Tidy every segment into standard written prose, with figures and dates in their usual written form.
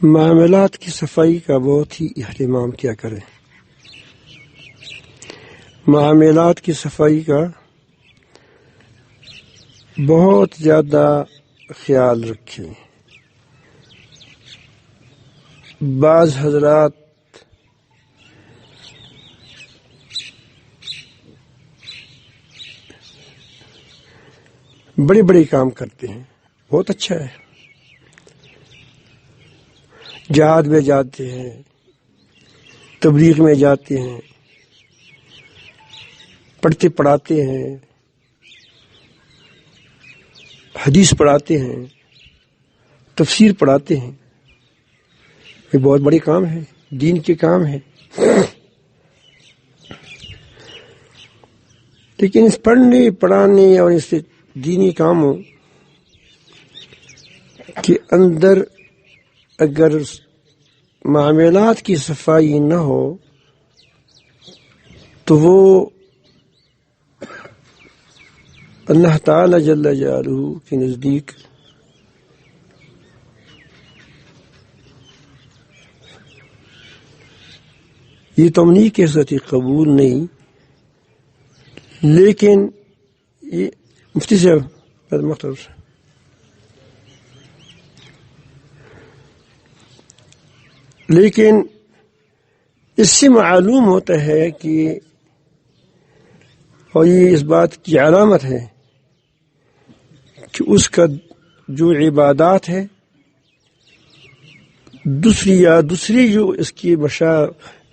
معاملات کی صفائی کا بہت ہی اہتمام کیا کریں. معاملات کی صفائی کا بہت زیادہ خیال رکھیں. بعض حضرات بڑے بڑے کام کرتے ہیں، بہت اچھا ہے. جہاد میں جاتے ہیں، تبلیغ میں جاتے ہیں، پڑھتے پڑھاتے ہیں، حدیث پڑھاتے ہیں، تفسیر پڑھاتے ہیں. یہ بہت بڑے کام ہے، دین کے کام ہے. لیکن اس پڑھنے پڑھانے اور اس دینی کاموں کے اندر اگر معاملات کی صفائی نہ ہو تو وہ اللہ تعالی جل جلالہ کے نزدیک یہ تو نہیں کہہ سکتی قبول نہیں. لیکن یہ مفتی صاحب مختار لیکن اس سے معلوم ہوتا ہے کہ اور یہ اس بات کی علامت ہے کہ اس کا جو عبادات ہے دوسری جو اس کی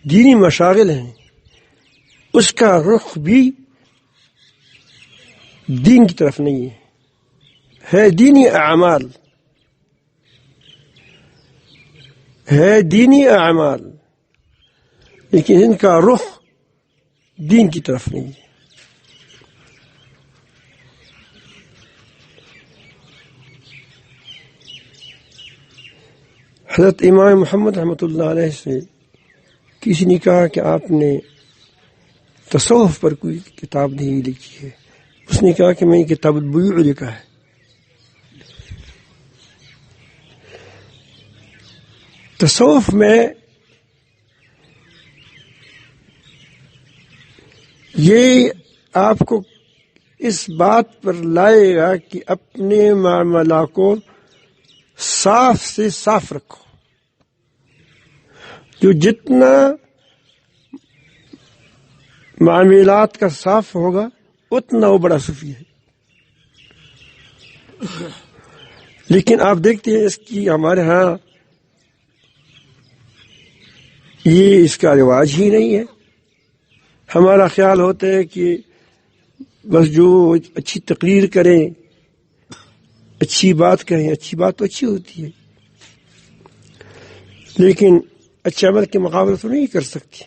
دینی مشاغل ہیں اس کا رخ بھی دین کی طرف نہیں ہے دینی اعمال دینی اعمال، لیکن ان کا رخ دین کی طرف نہیں ہے. حضرت امام محمد رحمۃ اللہ علیہ سے کسی نے کہا کہ آپ نے تصوف پر کوئی کتاب نہیں لکھی ہے. اس نے کہا کہ میں نے کتاب البیوع لکھا ہے. تصوف میں یہ آپ کو اس بات پر لائے گا کہ اپنے معاملات کو صاف سے صاف رکھو. جو جتنا معاملات کا صاف ہوگا اتنا وہ بڑا صوفی ہے. لیکن آپ دیکھتے ہیں اس کی ہمارے ہاں یہ اس کا رواج ہی نہیں ہے. ہمارا خیال ہوتا ہے کہ بس جو اچھی تقریر کریں، اچھی بات کہیں، اچھی بات تو اچھی ہوتی ہے لیکن اچھے عمل کے مقابلے تو نہیں کر سکتی.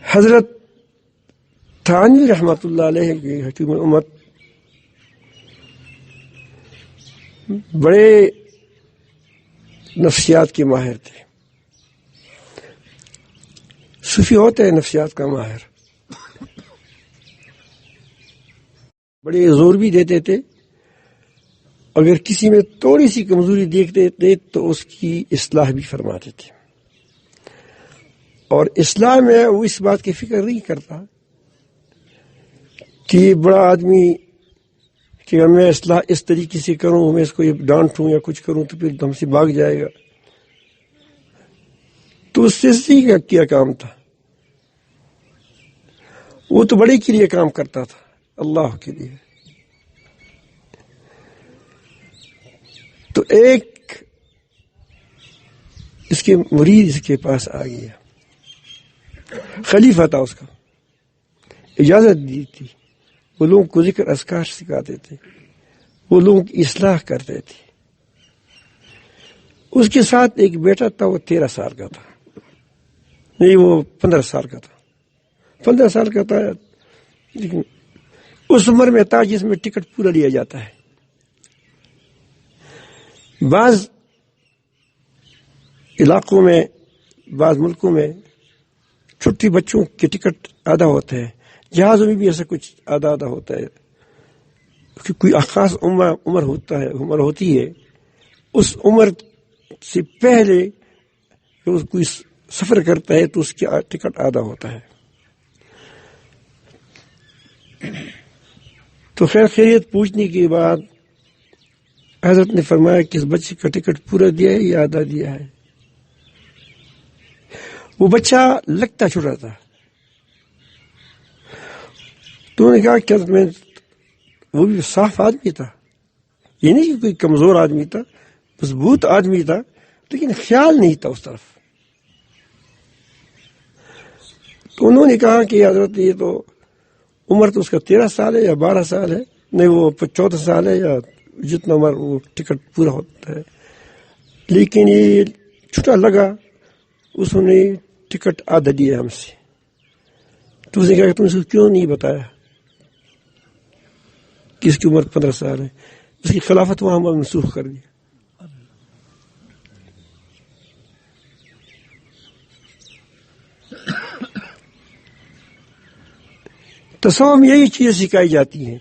حضرت تھانوی رحمۃ اللہ علیہ کی حکیم امت بڑے نفسیات کے ماہر تھے. صوفی ہوتے ہیں نفسیات کا ماہر، بڑے زور بھی دیتے تھے. اگر کسی میں تھوڑی سی کمزوری دیکھتے تھے تو اس کی اصلاح بھی فرماتے تھے. اور اصلاح میں وہ اس بات کی فکر نہیں کرتا کہ بڑا آدمی کہ میں اصلاح اس طریقے سے کروں، میں اس کو ڈانٹوں یا کچھ کروں تو پھر ہم سے بھاگ جائے گا. تو اس سے کیا کام تھا، وہ تو بڑے کے لیے کام کرتا تھا، اللہ کے لیے. تو ایک اس کے مرید اس کے پاس آ گیا، خلیفہ تھا، اس کا اجازت دی تھی. وہ لوگوں کو ذکر اذکار سکھاتے تھے، وہ لوگوں کی اصلاح کرتے تھے. اس کے ساتھ ایک بیٹا تھا، وہ 13 سال کا تھا، نہیں وہ 15 سال کا تھا. 15 سال کا تھا لیکن اس عمر میں تھا جس میں ٹکٹ پورا لیا جاتا ہے. بعض علاقوں میں، بعض ملکوں میں چھٹی بچوں کے ٹکٹ آدھا ہوتا ہے، جہازوں میں بھی ایسا کچھ آدھا ہوتا ہے. کہ کوئی خاص عمر ہوتی ہے، اس عمر سے پہلے کوئی سفر کرتا ہے تو اس کی ٹکٹ آدھا ہوتا ہے. تو خیر خیریت پوچھنے کے بعد حضرت نے فرمایا کہ اس بچے کا ٹکٹ پورا دیا ہے یا آدھا دیا ہے. وہ بچہ لگتا چھوٹا تھا. تو انہوں نے کہا کہ میں، وہ بھی صاف آدمی تھا، یہ نہیں کہ کوئی کمزور آدمی تھا، مضبوط آدمی تھا، لیکن خیال نہیں تھا اس طرف. تو انہوں نے کہا کہ حضرت یہ تو عمر تو اس کا 13 سال ہے یا 12 سال ہے، نہیں وہ 14 سال ہے یا جتنا عمر وہ ٹکٹ پورا ہوتا ہے، لیکن یہ چھوٹا لگا، اس نے ٹکٹ آدھا دیا ہم سے. تو اس نے کہا کہ تم اس کو کیوں نہیں بتایا کہ اس کی عمر 15 سال ہے؟ اس کی خلافت وہاں منسوخ کر دی. تصوف میں یہی چیزیں سکھائی جاتی ہیں.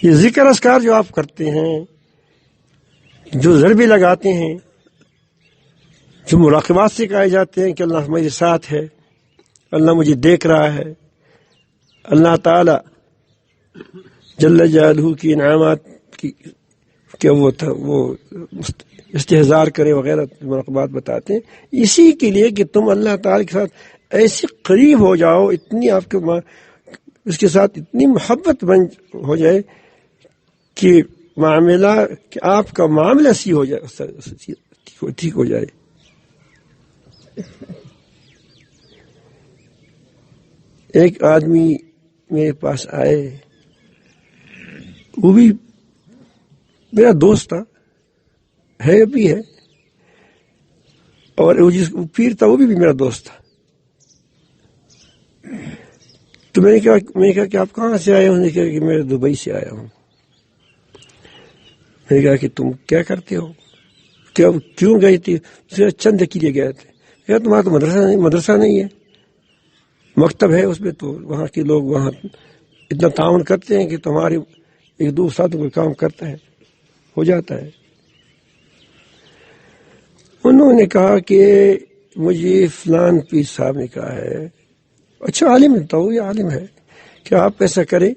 یہ ذکر اذکار جو آپ کرتے ہیں، جو ضربے لگاتے ہیں، جو مراقبات سکھائے جاتے ہیں کہ اللہ میرے ساتھ ہے، اللہ مجھے دیکھ رہا ہے، اللہ تعالی جل جلالہ کی انعامات کی کہ وہ استحضار کرے وغیرہ مراقبات بتاتے ہیں، اسی کے لیے کہ تم اللہ تعالی کے ساتھ ایسے قریب ہو جاؤ، اتنی آپ کے اس کے ساتھ اتنی محبت بن ہو جائے کہ معاملہ، کہ آپ کا معاملہ سی ہو جائے، ٹھیک ہو جائے. ایک آدمی میرے پاس آئے، وہ بھی میرا دوست تھا، ہے بھی ہے، اور وہ جس پیر تھا وہ بھی میرا دوست تھا. تو میں نے کہا کہ آپ کہاں سے آئے؟ انہوں نے کہا کہ میں دبئی سے آیا ہوں. میں نے کہا کہ تم کیا کرتے ہو، کیوں گئے تھے؟ چند کے لیے گئے تھے. کہا تمہارا تو مدرسہ نہیں ہے، مکتب ہے اس میں، تو وہاں کے لوگ وہاں اتنا تعاون کرتے ہیں کہ تمہارے ایک دو ساتھوں کو کام کرتا ہے، ہو جاتا ہے. انہوں نے کہا کہ مجھے فلان پیر صاحب نے کہا ہے، اچھا عالم تھا وہ، یہ عالم ہے، کہ آپ ایسا کریں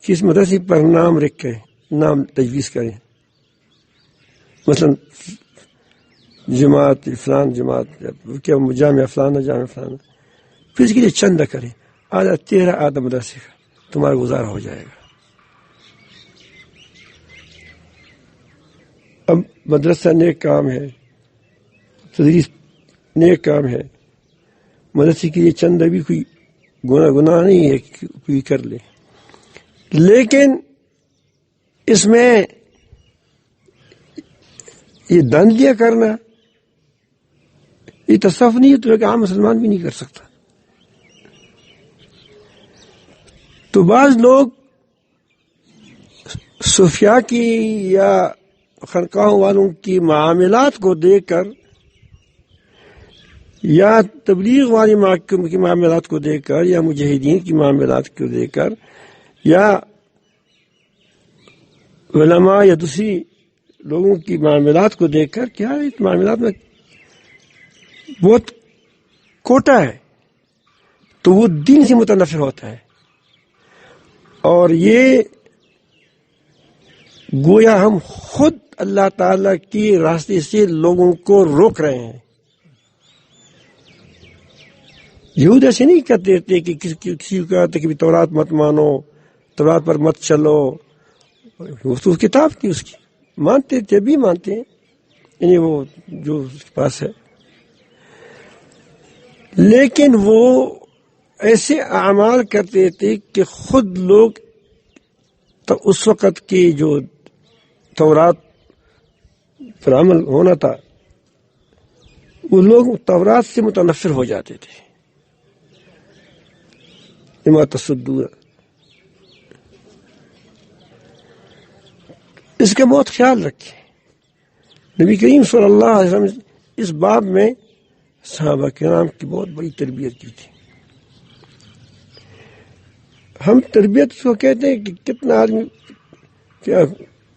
کہ اس مدرسے پر نام رکھ کے نام تجویز کریں، مثلا جماعت فلان، جماعت کیا جامعہ فلانا، جامعہ فلانا، پھر اس کے لیے چندہ کریں، آدھا تیرا آدھا مدرسے کا، تمہارا گزارا ہو جائے گا. اب مدرسہ نیک کام ہے، تدریس نیک کام ہے، مدرسے کے لیے چندہ بھی کوئی گناہ نہیں ہے کہ کوئی کر لے، لیکن اس میں یہ دندیا کرنا یہ تصوف نہیں ہے، تو ایک عام مسلمان بھی نہیں کر سکتا. تو بعض لوگ صوفیاء کی یا خانقاہوں والوں کی معاملات کو دیکھ کر، یا تبلیغ والی کی معاملات کو دیکھ کر، یا مجاہدین کی معاملات کو دیکھ کر، یا علماء یا دوسری لوگوں کی معاملات کو دیکھ کر، کیا اس معاملات میں بہت کوٹا ہے، تو وہ دین سے متنفر ہوتا ہے. اور یہ گویا ہم خود اللہ تعالی کی راستے سے لوگوں کو روک رہے ہیں. یہود ایسے نہیں کہتے تھے کہ کسی کو کہتے کہ تورات مت مانو، تورات پر مت چلو، وہ تو کتاب تھی اس کی، مانتے تھے، بھی مانتے ہیں، یعنی وہ جو اس کے پاس ہے، لیکن وہ ایسے اعمال کرتے تھے کہ خود لوگ تو اس وقت کی جو تورات پر عمل ہونا تھا، وہ لوگ تورات سے متنفر ہو جاتے تھے. لما تصدون، اس کا بہت خیال رکھیں. نبی کریم صلی اللہ علیہ وسلم اس باب میں صحابہ کرام کی بہت بڑی تربیت کی تھی. ہم تربیت اس کو کہتے ہیں کہ کتنا آدمی کیا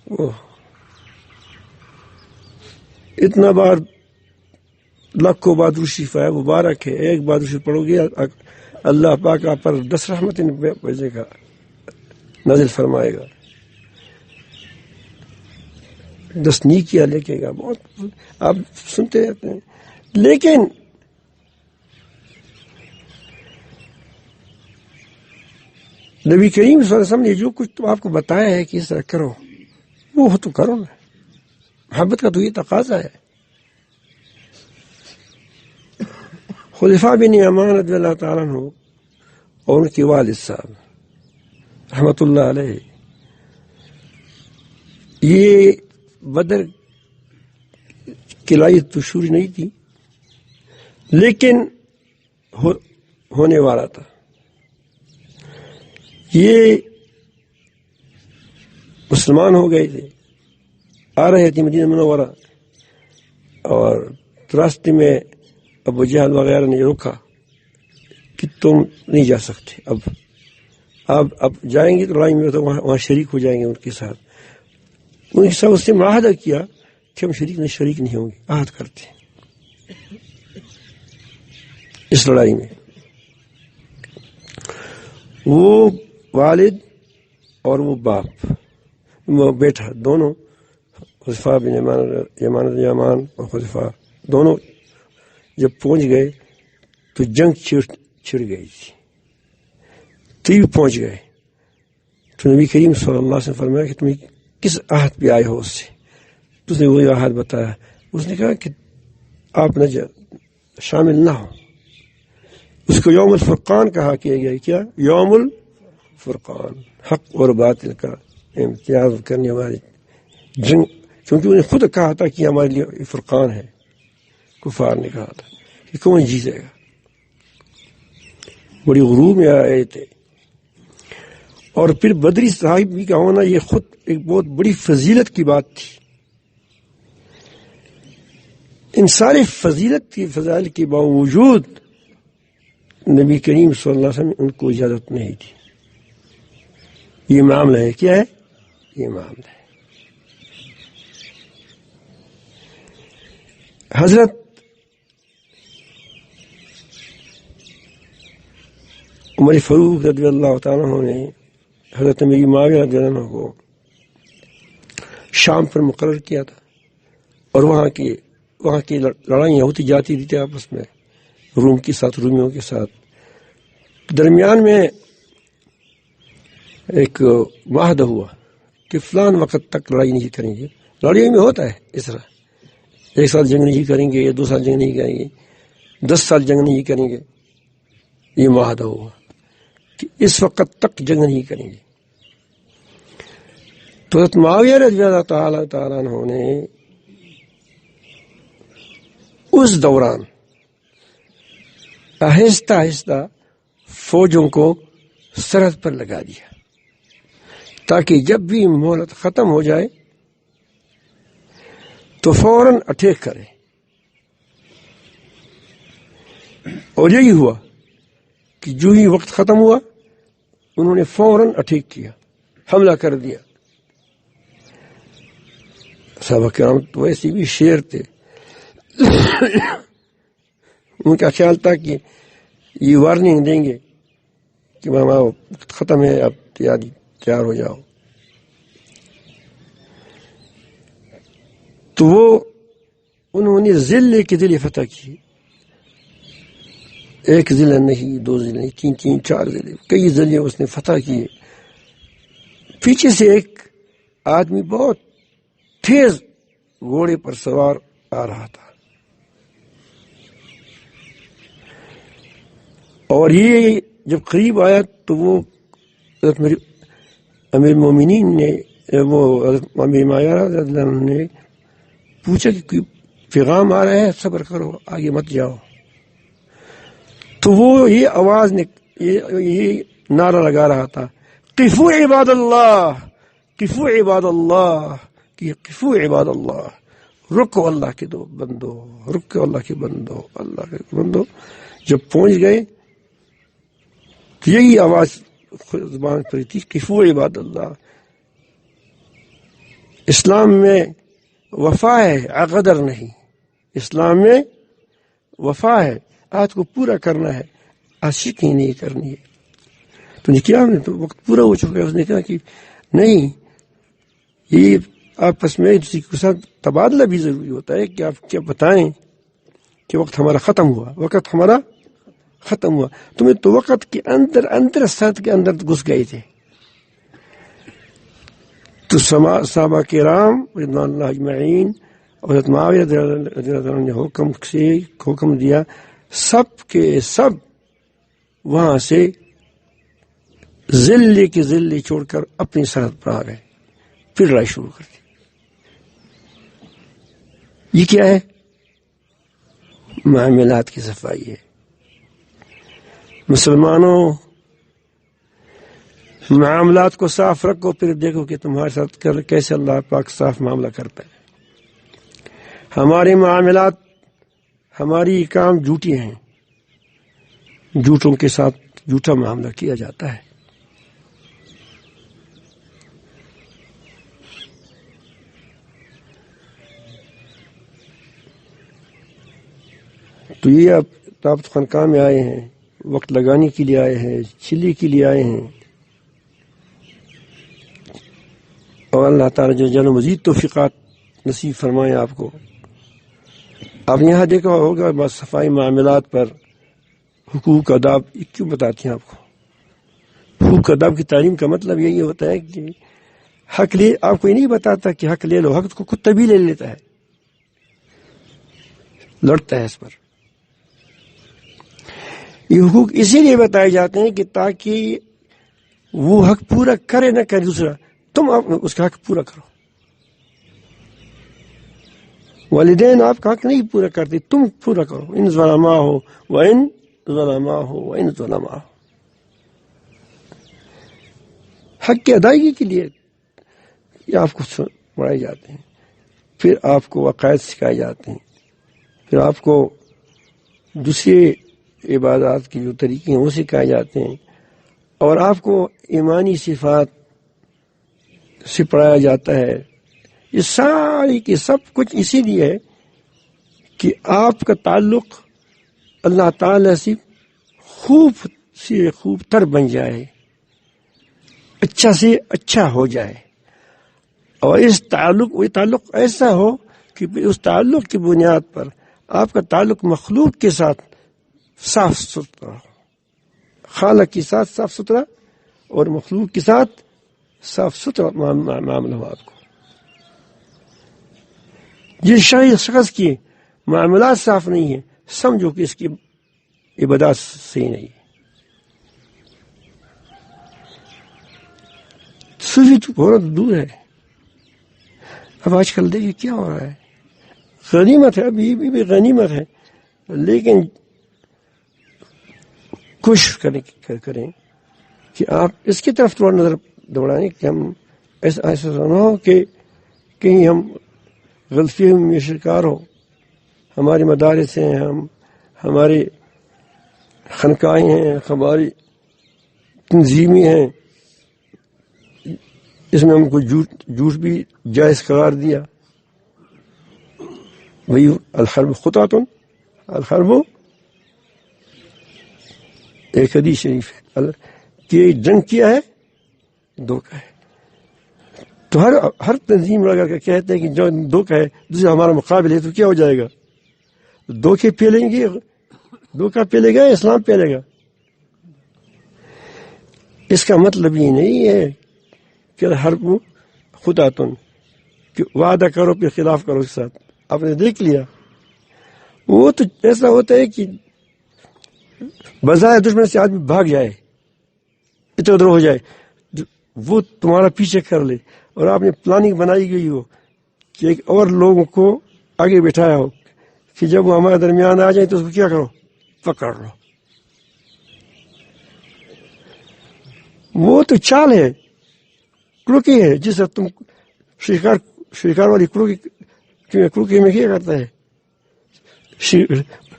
وہ اتنا بار لاکھوں بار درود شریف ہے، مبارک ہے، ایک بار درود شریف پڑھو گے اللہ پاک آپ پر 10 رحمتیں بھیجے گا، نازل فرمائے گا، 10 نیکیاں لکھے گا. بہت آپ سنتے رہتے ہیں. لیکن نبی کریم صلی اللہ علیہ وسلم نے جو کچھ تو آپ کو بتایا ہے کہ اس طرح کرو، وہ تو کرو نا. محبت کا تو یہ تقاضا ہے. خلفاء بن یمان رضی اللہ تعالیٰ عنہ اور ان کے والد صاحب رحمۃ اللہ علیہ، یہ بدر کی لڑائی تو شروع نہیں تھی لیکن ہونے والا تھا. یہ مسلمان ہو گئے تھے، آ رہے تھے مدینہ منورہ، اور راستے میں ابو جہل وغیرہ نے روکا کہ تم نہیں جا سکتے، اب جائیں گے تو لڑائی میں تو وہاں شریک ہو جائیں گے. ان کے ساتھ اس سے معاہدہ کیا کہ ہم شریک نہیں ہوں گے، عہد کرتے ہیں اس لڑائی میں. وہ والد اور وہ باپ، وہ بیٹا، دونوں خلفاء بن یمان اور خلفاء دونوں جب پہنچ گئے تو جنگ چھڑ گئی تھی. تو بھی پہنچ گئے تو نبی کریم صلی اللہ علیہ وسلم فرمایا کہ تم کس عہد پہ آئے ہو اس سے. تو اس نے وہی عہد بتایا. اس نے کہا کہ آپ شامل نہ ہو. اس کو یوم الفرقان کہا کیا گیا. کیا یوم الفرقان، حق اور باطل کا امتیاز کرنے والی جنگ، کیونکہ انہیں خود کہا تھا کہ ہمارے لیے فرقان ہے. کفار نے کہا تھا کہ کون جیتے گا. بڑی غرور میں آئے تھے. اور پھر بدری صاحب کا ہونا یہ خود ایک بہت بڑی فضیلت کی بات تھی. ان سارے فضیلت کی فضائل کے باوجود نبی کریم صلی اللہ علیہ وسلم ان کو اجازت نہیں تھی. یہ معاملہ ہے. کیا ہے یہ معاملہ ہے؟ حضرت عمر فاروق رضی اللہ تعالیٰ عنہ نے حضرت میری معاویہ رضی اللہ عنہ کو شام پر مقرر کیا تھا، اور وہاں کی لڑائیاں ہوتی جاتی تھی آپس میں، روم کے ساتھ، رومیوں کے ساتھ. درمیان میں ایک معاہدہ ہوا کہ فلان وقت تک لڑائی نہیں کریں گے. لڑائی میں ہوتا ہے اس طرح، 1 سال جنگ نہیں کریں گے، 2 سال جنگ نہیں کریں گے، 10 سال جنگ نہیں کریں گے. یہ معاہدہ ہوا کہ اس وقت تک جنگ نہیں کریں گے. تو حضرت معاویہ رضی اللہ تعالیٰ عنہ نے اس دوران آہستہ آہستہ فوجوں کو سرحد پر لگا دیا تاکہ جب بھی مہلت ختم ہو جائے تو فوراً اٹیک کرے. اور یہی ہوا کہ جو ہی وقت ختم ہوا انہوں نے فوراً اٹیک کیا، حملہ کر دیا. صحابہ کرام تو ویسے بھی شیر تھے. ان کا خیال تھا کہ یہ وارننگ دیں گے کہ ماما ختم ہے، اب تیار ہو جاؤ. تو انہوں نے ضلع کے ضلع فتح کی. 1 ضلع نہیں، 2 ضلع نہیں، 3 4 ضلع، کئی ضلع اس نے فتح کیے. پیچھے سے ایک آدمی بہت تیز گھوڑے پر سوار آ رہا تھا، اور یہ جب قریب آیا تو وہ امیر المومنین نے، وہ امیر معاویہ رضی اللہ عنہ نے پوچھا کہ کوئی پیغام آ رہا ہے؟ صبر کرو، آگے مت جاؤ. تو وہ یہ آواز نے یہ نعرہ لگا رہا تھا، قفو عباد اللہ، قفو عباد اللہ، قفو عباد اللہ، رکو اللہ کے دو بندو، رکو اللہ کے بندو، اللہ کے بندو. جب پہنچ گئے تو یہی آواز زبان پر تھی قفو عباد اللہ. اسلام میں وفا ہے غدر نہیں. اسلام میں وفا ہے، عہد کو پورا کرنا ہے، عاشقی نہیں کرنی ہے. تو نے کیا، تو وقت پورا ہو چکا ہے. اس نے کہا کہ نہیں، یہ آپس میں کسی کے ساتھ تبادلہ بھی ضروری ہوتا ہے کہ آپ کیا بتائیں کہ وقت ہمارا ختم ہوا، وقت ہمارا ختم ہوا. تمہیں تو وقت کے اندر ساتھ کے اندر گھس گئے تھے. تو صحابہ کرام رضوان اللہ اجمعین اور حضرت معاویہ رضی اللہ عنہ نے حکم دیا، سب کے سب وہاں سے ذلے کی ذلے چھوڑ کر اپنی سرحد پر آ گئے، پھر لڑائی شروع کر دی. یہ کیا ہے؟ معاملات کی صفائی ہے. مسلمانوں، معاملات کو صاف رکھو، پھر دیکھو کہ تمہارے ساتھ کیسے اللہ پاک صاف معاملہ کرتا ہے. ہمارے معاملات، ہماری کام جھوٹی ہیں، جھوٹوں کے ساتھ جھوٹا معاملہ کیا جاتا ہے. تو یہ آپ خانقاہ میں آئے ہیں، وقت لگانے کے لیے آئے ہیں، چلی کے لیے آئے ہیں، اور اللہ تعالیٰ جو جل مزید توفیقات نصیب فرمائے آپ کو. آپ نے یہاں دیکھا ہوگا بس صفائی معاملات پر حقوق آداب کیوں بتاتی ہیں آپ کو. حقوق آداب کی تعلیم کا مطلب یہی ہوتا ہے کہ حق لے، آپ کو یہ نہیں بتاتا کہ حق لے لو، حق کو خود تبھی لے لیتا ہے، لڑتا ہے اس پر. یہ حقوق اسی لیے بتائے جاتے ہیں کہ تاکہ وہ حق پورا کرے نہ کرے دوسرا، تم اس کا حق پورا کرو. والدین آپ کا حق نہیں پورا کرتے، تم پورا کرو. ان ظلما ہو وان ظلما ہو وان ظلما ہو. حق کی ادائیگی کے لیے یہ آپ کو پڑھائے جاتے ہیں، پھر آپ کو عقائد سکھائے جاتے ہیں، پھر آپ کو دوسرے عبادات کے جو طریقے ہیں وہ سکھائے جاتے ہیں، اور آپ کو ایمانی صفات سے پڑھایا جاتا ہے. یہ ساری کی سب کچھ اسی لیے ہے کہ آپ کا تعلق اللہ تعالی سے خوب تر بن جائے، اچھا سے اچھا ہو جائے، اور اس تعلق ایسا ہو کہ اس تعلق کی بنیاد پر آپ کا تعلق مخلوق کے ساتھ صاف ستھرا ہو، خالق کے ساتھ صاف ستھرا اور مخلوق کے ساتھ صاف ستھرا معاملہ ہو. آپ کو جس شخص کی معاملات صاف نہیں ہے، سمجھو کہ اس کی عبادات صحیح نہیں ہے. صوفی تو بہت دور ہے. اب آج کل دیکھیے کیا ہو رہا ہے. غنیمت ہے، ابھی بھی غنیمت ہے، لیکن کوشش کریں کہ آپ اس کی طرف تھوڑا نظر دوڑائیں کہ ہم ایسا نہ ہو کہ کہیں ہم غلطی میں شکار ہو. ہمارے مدارس ہیں، ہمارے خانقاہیں ہیں، ہماری تنظیمیں ہیں، اس میں ہم کو جھوٹ بھی جائز قرار دیا. وہی الحرب خطاتن، الحرب ایک حدیث شریف ہے کہ جنگ کیا ہے دھوکہ ہے. تو ہر تنظیم لگا کر کہتے ہیں کہ جو دھوکہ ہے دوسرا ہمارا مقابل ہے، تو کیا ہو جائے گا؟ دھوکے پھیلیں گے، دھوکہ پھیلے گا، اسلام پھیلے گا. اس کا مطلب یہ نہیں ہے کہ حرب خطاتن کہ وعدہ کرو پھر خلاف کرو اس کے ساتھ. آپ نے دیکھ لیا وہ تو ایسا ہوتا ہے کہ بظاہر دشمن سے آدمی بھاگ جائے، ادھر ادھر ہو جائے، وہ تمہارا پیچھے کر لے، اور آپ نے پلاننگ بنائی گئی ہو کہ ایک اور لوگوں کو آگے بٹھایا ہو کہ جب وہ ہمارے درمیان آ جائیں تو اس کو کیا کرو؟ پکڑ لو. وہ تو چال ہے، کڑوکی ہے، جس سے تم شکار والی کڑوکی میں کیا کرتا ہے؟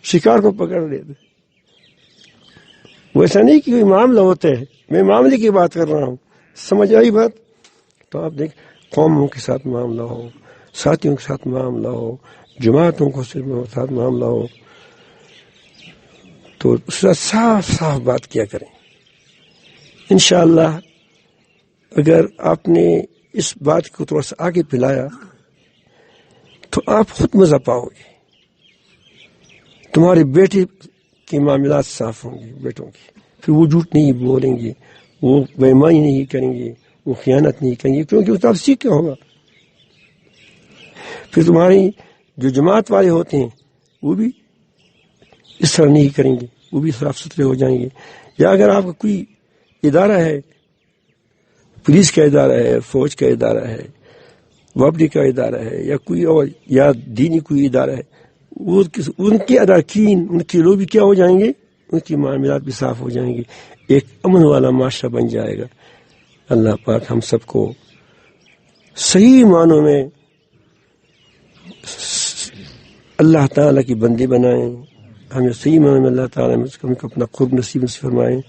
شکار کو پکڑ لیتے. ویسا نہیں کہ کوئی معاملہ ہوتا ہے، میں معاملے کی بات کر رہا ہوں، سمجھ آئی بات؟ تو آپ دیکھ، قوموں کے ساتھ معاملہ ہو، ساتھیوں کے ساتھ معاملہ ہو، جماعتوں کے ساتھ معاملہ ہو، تو اس کا صاف صاف بات کیا کریں۔ انشاءاللہ اگر آپ نے اس بات کو تھوڑا سا آگے پھیلایا تو آپ خود مزہ پاؤ گے، تمہارے بیٹے کے معاملات صاف ہوں گے بیٹوں کے، پھر وہ جھوٹ نہیں بولیں گے، وہ بے ایمانی نہیں کریں گے، وہ خیانت نہیں کریں گے، کیونکہ اس کا سیکھ کیا ہوگا۔ پھر تمہاری جو جماعت والے ہوتے ہیں وہ بھی اس طرح نہیں کریں گے، وہ بھی صاف ستھرے ہو جائیں گے۔ یا اگر آپ کا کوئی ادارہ ہے، پولیس کا ادارہ ہے، فوج کا ادارہ ہے، وابڈی کا ادارہ ہے، یا کوئی اور یا دینی کوئی ادارہ ہے، وہ ان کے اراکین، ان کے لوگ بھی کیا ہو جائیں گے، ان کی معاملات بھی صاف ہو جائیں گے، ایک امن والا معاشرہ بن جائے گا۔ اللہ پاک ہم سب کو صحیح معنوں میں اللہ تعالیٰ کی بندے بنائیں، ہمیں صحیح معنوں میں اللہ تعالیٰ ہم کو اپنا قرب نصیب فرمائیں،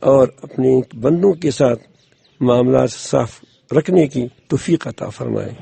اور اپنے بندوں کے ساتھ معاملات صاف رکھنے کی توفیق عطا فرمائیں۔